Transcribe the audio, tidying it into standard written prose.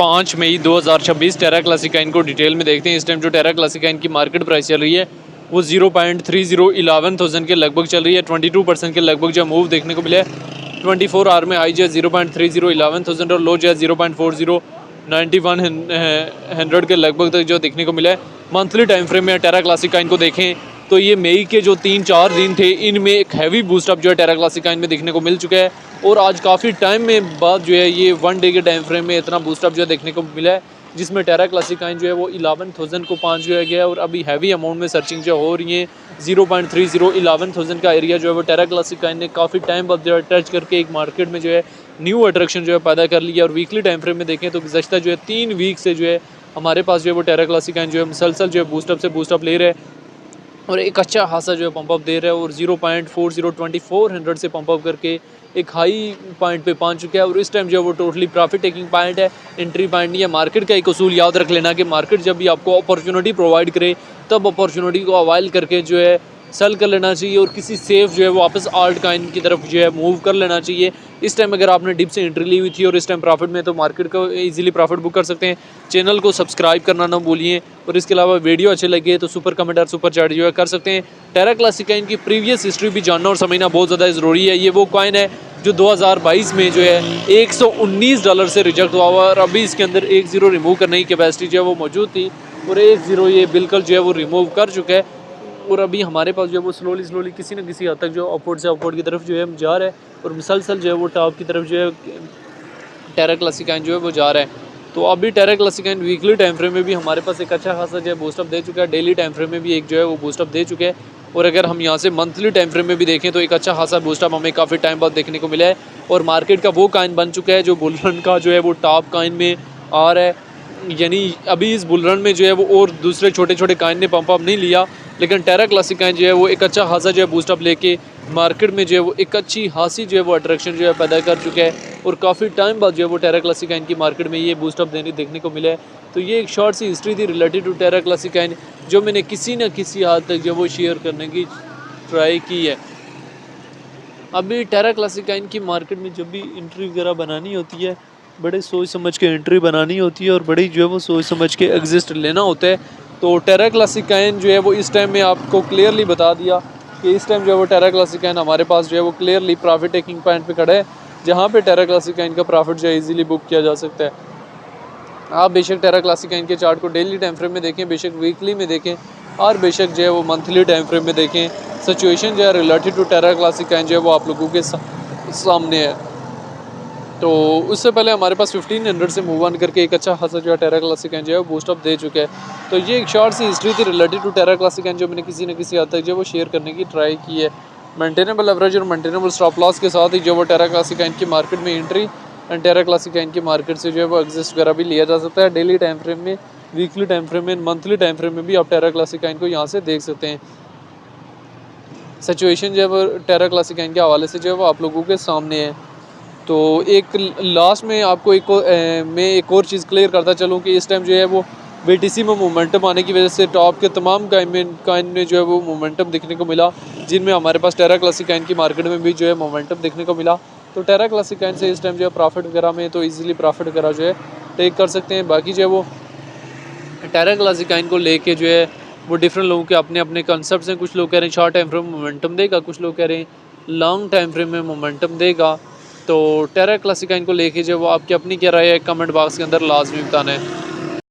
5 मई 2026 टेरा क्लासिकाइन को डिटेल में देखते हैं। इस टाइम जो टेरा क्लासिकाइन की मार्केट प्राइस चल रही है वो 0.3011,000 के लगभग चल रही है। 22% के लगभग जो मूव देखने को मिला है। 24 आवर में हाई जो है 0.3011,000 और लो जो है 0.4091 के लगभग तक जो देखने को मिला है। मंथली टाइम फ्रेम में टेरा क्लासिकाइन को देखें तो ये मई के जो 3-4 दिन थे इनमें एक हैवी बूस्टअप जो है टेरा क्लासिकाइन में देखने को मिल चुका है और आज काफ़ी टाइम में बाद जो है ये 1 डे के टाइम फ्रेम में इतना बूस्टअप जो है देखने को मिला है, जिसमें टेरा क्लासिकाइन जो है वो 11,000 को 5 जो है गया और अभी हैवी अमाउंट में सर्चिंग जो हो रही है। 0.3011,000 का एरिया जो है वो टेरा क्लासिकाइन ने काफ़ी टाइम बाद जो है टच करके एक मार्केट में जो है न्यू अट्रैक्शन जो है पैदा कर लिया। और वीकली टाइम फ्रेम में देखें तो गुज़श्ता जो है 3 वीक से जो है हमारे पास जो है वो टेरा क्लासिकाइन जो है मुसलसल जो है बूस्टअप ले रहे हैं और एक अच्छा खासा जो है पंपअप दे रहा है और 0.402400 से पंपअप करके एक हाई पॉइंट पे पहुंच चुका है। और इस टाइम जो है वो टोटली प्रॉफिट टेकिंग पॉइंट है, एंट्री पॉइंट नहीं है। मार्केट का एक उसूल याद रख लेना कि मार्केट जब भी आपको अपॉर्चुनिटी प्रोवाइड करे तब अपॉर्चुनिटी को अवाइल करके जो है सेल कर लेना चाहिए और किसी सेफ जो है वो वापस आल्ट कॉइन की तरफ जो है मूव कर लेना चाहिए। इस टाइम अगर आपने डिप से एंट्री ली हुई थी और इस टाइम प्रॉफिट में तो मार्केट को इजीली प्रॉफिट बुक कर सकते हैं। चैनल को सब्सक्राइब करना ना भूलिए और इसके अलावा वीडियो अच्छे लगे तो सुपर कमेंट और सुपर चैट जो है कर सकते हैं। टेरा क्लासिकाइन की प्रीवियस हिस्ट्री भी जानना और समझना बहुत ज़्यादा ज़रूरी है। ये वो कॉइन है जो 2022 में जो है $119 से रिजेक्ट हुआ हुआ और अभी इसके अंदर 1 0 रिमूव करने की कैपेसिटी जो है वो मौजूद थी और 1 0 ये बिल्कुल जो है वो रिमूव कर चुका है। और अभी हमारे पास जो है वो स्लोली किसी न किसी हद तक जो अपवर्ड से अपवर्ड की तरफ जो है जा रहा है और मुसलसल जो है वो टॉप की तरफ जो है टेरा क्लासिकाइन जो है वो जा रहा है। तो अभी टेरा क्लासिकाइन वीकली टाइम फ्रेम में भी हमारे पास एक अच्छा खासा जो है बूस्टअप दे चुका है। डेली टाइम फ्रेम में भी एक जो है वो बूस्टअप दे चुके हैं और अगर हम यहाँ से मंथली टाइम फ्रेम में भी देखें तो एक अच्छा खासा बूस्टअप हमें काफ़ी टाइम बाद देखने को मिला है और मार्केट का वो कॉइन बन चुका है जो बुल रन का जो है वो टॉप कॉइन में आ रहा है। यानी अभी इस बुल रन में जो है वो और दूसरे छोटे छोटे कॉइन ने पंप अप नहीं लिया, लेकिन टेरा क्लासिकाइन जो है वो एक अच्छा खासा जो है बूस्टअप लेके मार्केट में जो है वो एक अच्छी खासी जो है वो अट्रैक्शन जो है पैदा कर चुका है और काफ़ी टाइम बाद जो है वो टेरा क्लासिकाइन की मार्केट में ये बूस्टअप देखने को मिला है। तो ये एक शॉर्ट सी हिस्ट्री थी रिलेटेड टू टेरा क्लासिकाइन जो मैंने किसी न किसी हद तक जो वो शेयर करने की ट्राई की है। अभी टेरा क्लासिकाइन की मार्केट में जब भी एंट्री वगैरह बनानी होती है बड़े सोच समझ के एंट्री बनानी होती है और बड़ी जो है वो सोच समझ के एग्जिस्ट लेना होता है। तो टेरा क्लासिकाइन जो है वो इस टाइम में आपको क्लियरली बता दिया कि इस टाइम जो है वो टेरा क्लासिकाइन हमारे पास जो है वो क्लियरली प्रॉफिट टेकिंग पॉइंट पे खड़ा है जहाँ पे टेरा क्लासिकाइन का प्रॉफिट जो है इजीली बुक किया जा सकता है। आप बेशक टेरा क्लासिकाइन के चार्ट को डेली टाइम फ्रेम में देखें, बेशक वीकली में देखें और बेशक जो है वो मंथली टाइम फ्रेम में देखें, सिचुएशन जो है रिलेटेड टू टेरा क्लासिकाइन जो है वो आप लोगों के सामने है। तो उससे पहले हमारे पास 1500 से मूव ऑन करके एक अच्छा खासा जो है टेरा क्लासिकाइन जो है वो बूस्टअप दे चुका है। तो ये एक शॉर्ट सी हिस्ट्री थी रिलेटेड टू टेरा क्लासिकाइन जो मैंने किसी न किसी हद तक जो वो शेयर करने की ट्राई की है। मेंटेनेबल एवरेज और मेंटेनेबल स्टॉप लॉस के साथ ही जो वो टेरा क्लासिकाइन की मार्केट में एंट्री एंड टेरा क्लासिकाइन की मार्केट से जो है वो एग्जिस्ट वगैरह भी लिया जा सकता है। डेली टाइम फ्रेम में, वीकली टाइम फ्रेम में, मंथली टाइम फ्रेम में भी आप टेरा क्लासिकाइन को यहाँ से देख सकते हैं। सिचुएशन जो है वो टेरा क्लासिकाइन के हवाले से जो है वो आप लोगों के सामने है। तो एक लास्ट में आपको एक और चीज़ क्लियर करता चलूँ कि इस टाइम जो है वो BTC में मोमेंटम आने की वजह से टॉप के तमाम कॉइन में जो है वो मोमेंटम देखने को मिला, जिनमें हमारे पास टेरा क्लासिकाइन की मार्केट में भी जो है मोमेंटम देखने को मिला। तो टेरा क्लासिकाइन से इस टाइम जो है प्रॉफिट वगैरह में तो इजीली प्रॉफिट वगैरह जो है टेक कर सकते हैं। बाकी जो है वो टेरा क्लासिकाइन को लेके जो है वो डिफरेंट लोगों के अपने अपने कंसेप्ट हैं। कुछ लोग कह रहे हैं शॉर्ट टाइम फ्रेम में मोमेंटम देगा, कुछ लोग कह रहे हैं लॉन्ग टाइम फ्रेम में मोमेंटम देगा। तो टेरा क्लासिकाइन को लेके जो वो आपकी अपनी क्या राय है कमेंट बॉक्स के अंदर लाजमी बताना है।